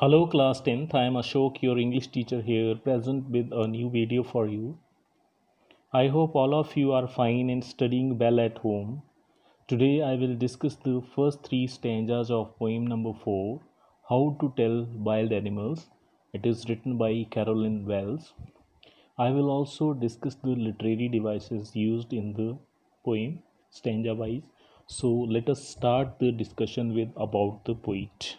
Hello class 10th, I am Ashok, your English teacher here, present with a new video for you. I hope all of you are fine and studying well at home. Today I will discuss the first three stanzas of poem number 4, How to Tell Wild Animals. It is written by Carolyn Wells. I will also discuss the literary devices used in the poem, stanza wise. So let us start the discussion with about the poet.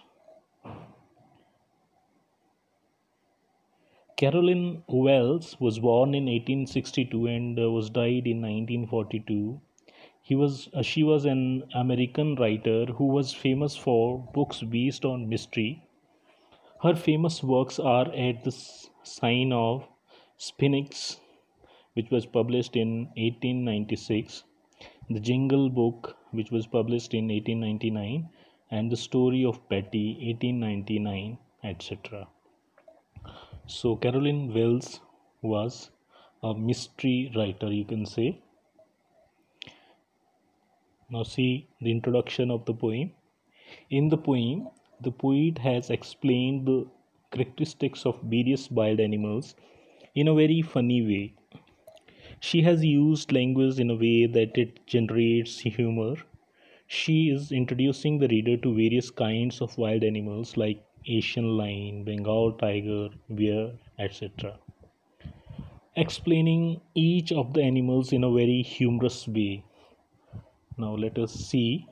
Carolyn Wells was born in 1862 and was died in 1942. She was an American writer who was famous for books based on mystery. Her famous works are At the Sign of Sphinx, which was published in 1896, The Jingle Book, which was published in 1899, and The Story of Betty, 1899, etc. So Carolyn Wells was a mystery writer, you can say. Now see the introduction of the poem. In the poem, the poet has explained the characteristics of various wild animals in a very funny way. She has used language in a way that it generates humor. She is introducing the reader to various kinds of wild animals like Asian lion, Bengal tiger, bear, etc., explaining each of the animals in a very humorous way. Now let us see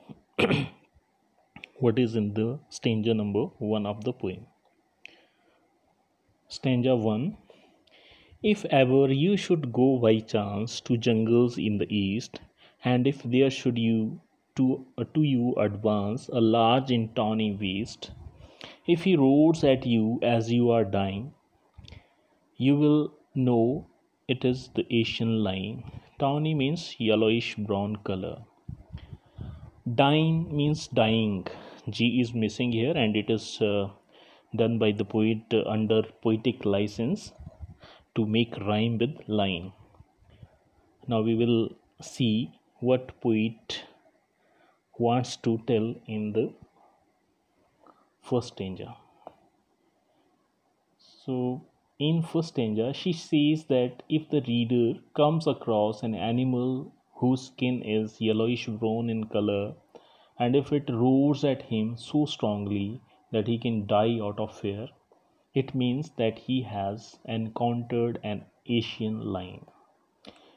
what is in the stanza number 1 of the poem. Stanza 1. If ever you should go by chance to jungles in the east, and if there should to you advance a large and tawny beast, if he roars at you as you are dying, you will know it is the Asian lion. Tawny means yellowish brown color. Dying means dying. G is missing here, and it is done by the poet under poetic license to make rhyme with line. Now we will see what poet wants to tell in the first stanza. So in first stanza, she says that if the reader comes across an animal whose skin is yellowish brown in color, and if it roars at him so strongly that he can die out of fear, it means that he has encountered an Asian lion.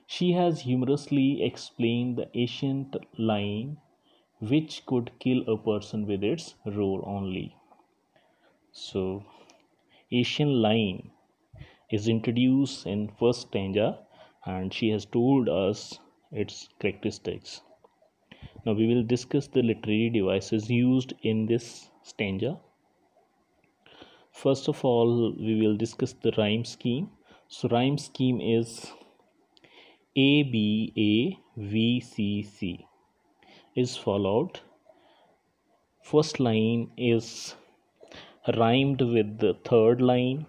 She has humorously explained the ancient lion which could kill a person with its roar only. So Asian lion is introduced in first stanza and she has told us its characteristics. Now we will discuss the literary devices used in this stanza. First of all, we will discuss the rhyme scheme. So rhyme scheme is ABAVCC is followed. First line is rhymed with the third line,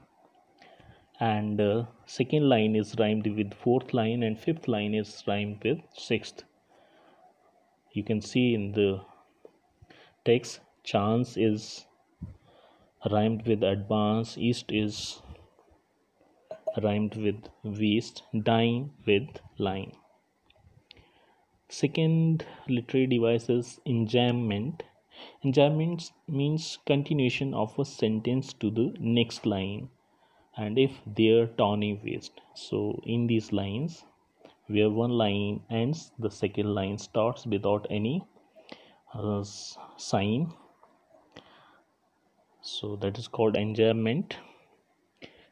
and second line is rhymed with fourth line, and fifth line is rhymed with sixth. You can see in the text, chance is rhymed with advance, east is rhymed with waste, dying with line. Second literary device is enjambment. Enjambment means continuation of a sentence to the next line, and if there tawny waste. So in these lines, where one line ends, the second line starts without any sign. So that is called enjambment.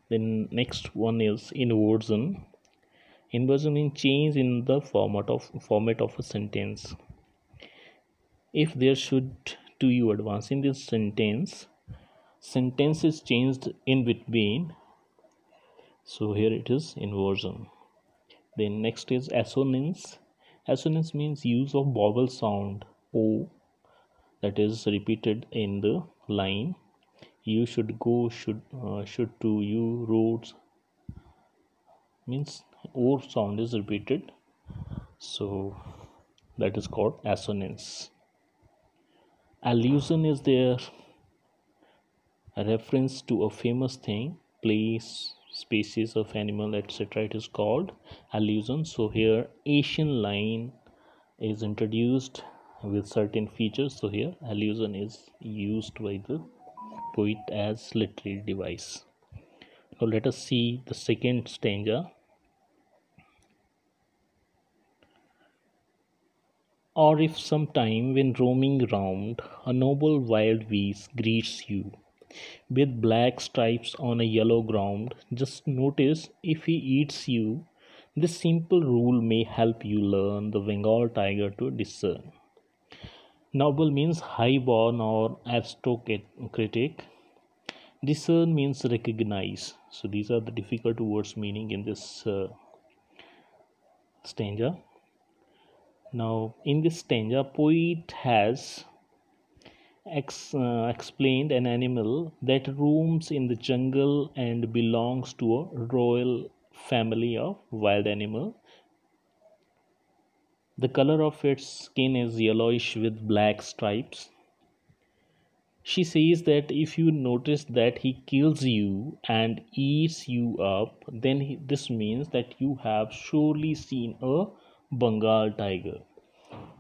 Then next one is inversion. Inversion means change in the format of a sentence. If there should to you advance in this sentence is changed in between. So here it is inversion. Then next is assonance. Assonance means use of vowel sound O that is repeated in the line. You should go, should to you, roads means O sound is repeated. So that is called assonance. Allusion is there. a reference to a famous thing, place, species of animal, etc. It is called allusion. So here Asian line is introduced with certain features. So here allusion is used by the poet as literary device. Now let us see the second stanza. Or if sometime when roaming round, a noble wild beast greets you with black stripes on a yellow ground, just notice if he eats you. This simple rule may help you learn the Bengal tiger to discern. Noble means high-born or aristocratic. Discern means recognize. So these are the difficult words meaning in this stanza. Now in this stanza, poet has explained an animal that roams in the jungle and belongs to a royal family of wild animal. The color of its skin is yellowish with black stripes. She says that if you notice that he kills you and eats you up, then this means that you have surely seen a Bengal tiger.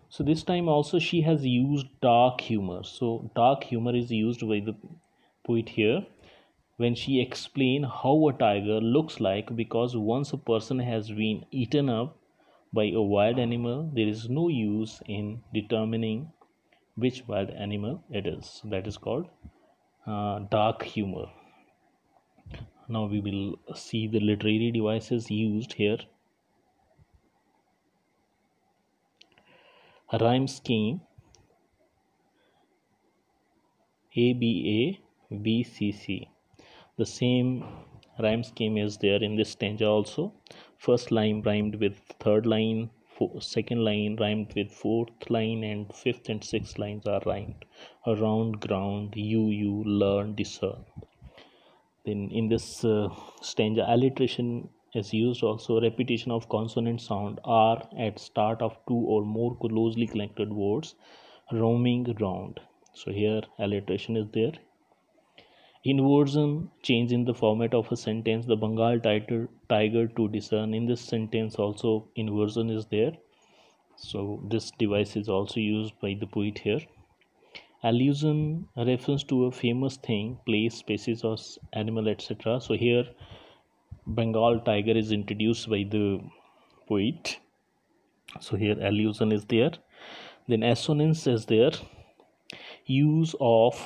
So this time also she has used dark humor. So dark humor is used by the poet here when she explains how a tiger looks like, because once a person has been eaten up by a wild animal, there is no use in determining which wild animal it is. So that is called dark humor. Now we will see the literary devices used here. A rhyme scheme, ABABCC. The same rhyme scheme is there in this stanza also. First line rhymed with third line, second line rhymed with fourth line, and fifth and sixth lines are rhymed. Around ground, you learn, discern. Then in this stanza, alliteration is used also. Repetition of consonant sound R at start of two or more closely connected words. Roaming round. So here alliteration is there. Inversion, change in the format of a sentence. The Bengal tiger to discern. In this sentence also inversion is there. So this device is also used by the poet here. Allusion, a reference to a famous thing, place, species or animal, etc. So here Bengal tiger is introduced by the poet. So here allusion is there. Then assonance is there. Use of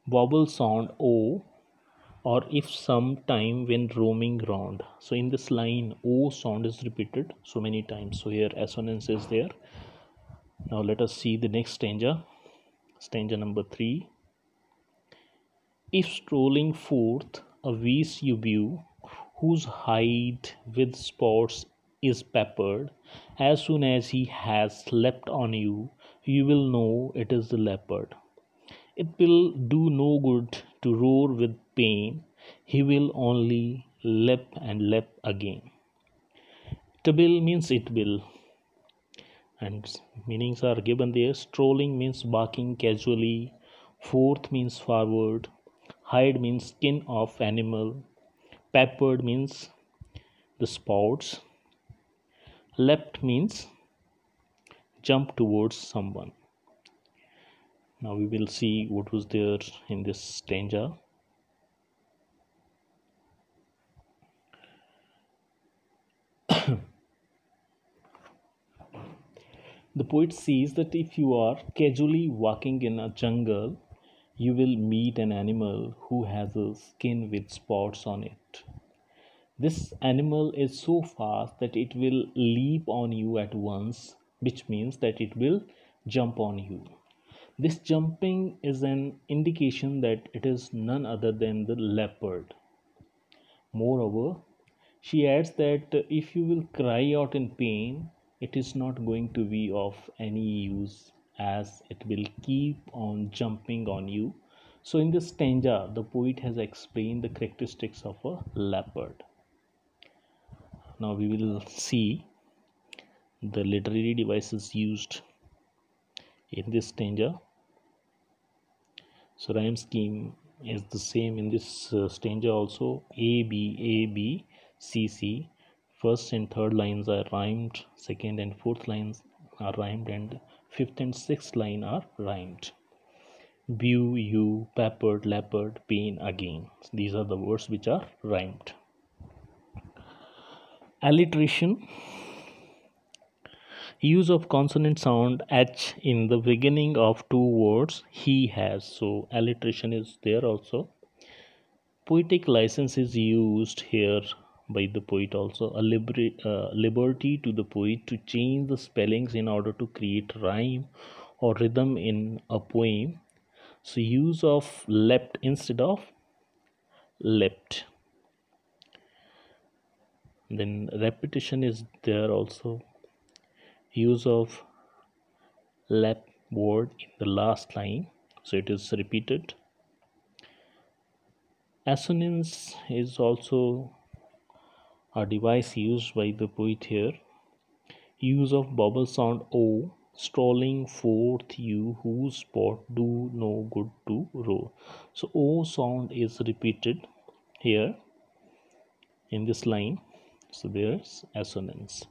vowel sound O, or if some time when roaming round. So in this line O sound is repeated so many times. So here assonance is there. Now let us see the next stanza. Stanza number 3. If strolling forth a beast you view, whose hide with spots is peppered, as soon as he has leapt on you, you will know it is the leopard. It will do no good to roar with pain, he will only leap and leap again. Tabil means it will, and meanings are given there. Strolling means barking casually, forth means forward, hide means skin of animal, peppered means the spots, leapt means jump towards someone. Now we will see what was there in this stanza. The poet says that if you are casually walking in a jungle, you will meet an animal who has a skin with spots on it. This animal is so fast that it will leap on you at once, which means that it will jump on you. This jumping is an indication that it is none other than the leopard. Moreover, she adds that if you will cry out in pain, it is not going to be of any use, as it will keep on jumping on you. So in this stanza, the poet has explained the characteristics of a leopard. Now we will see the literary devices used in this stanza. So rhyme scheme is the same in this stanza also. A B C C. First and third lines are rhymed, second and fourth lines are rhymed, and fifth and sixth line are rhymed. Bew, you, peppered, leopard, pain, again. These are the words which are rhymed. Alliteration. Use of consonant sound H in the beginning of two words he has. So alliteration is there also. Poetic license is used here by the poet also. A liberty to the poet to change the spellings in order to create rhyme or rhythm in a poem. So use of leapt instead of leapt. Then repetition is there also. Use of lap word in the last line, so it is repeated. Assonance is also a device used by the poet here. Use of vowel sound O, strolling forth you whose spot do no good to row. So O sound is repeated here in this line, so there's assonance.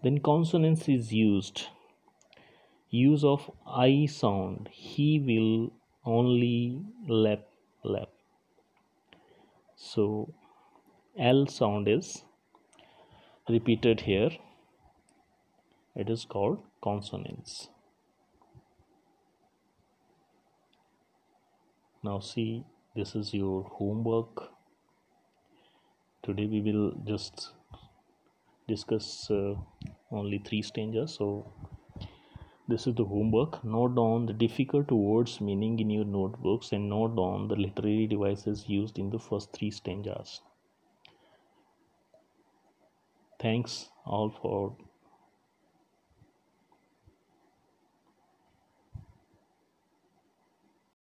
Then consonance is used. Use of I sound, he will only lap. So L sound is repeated here, it is called consonance. Now see, this is your homework. Today we will just discuss only 3 stanzas. So this is the homework. Note down the difficult words meaning in your notebooks and note down the literary devices used in the first 3 stanzas. Thanks all for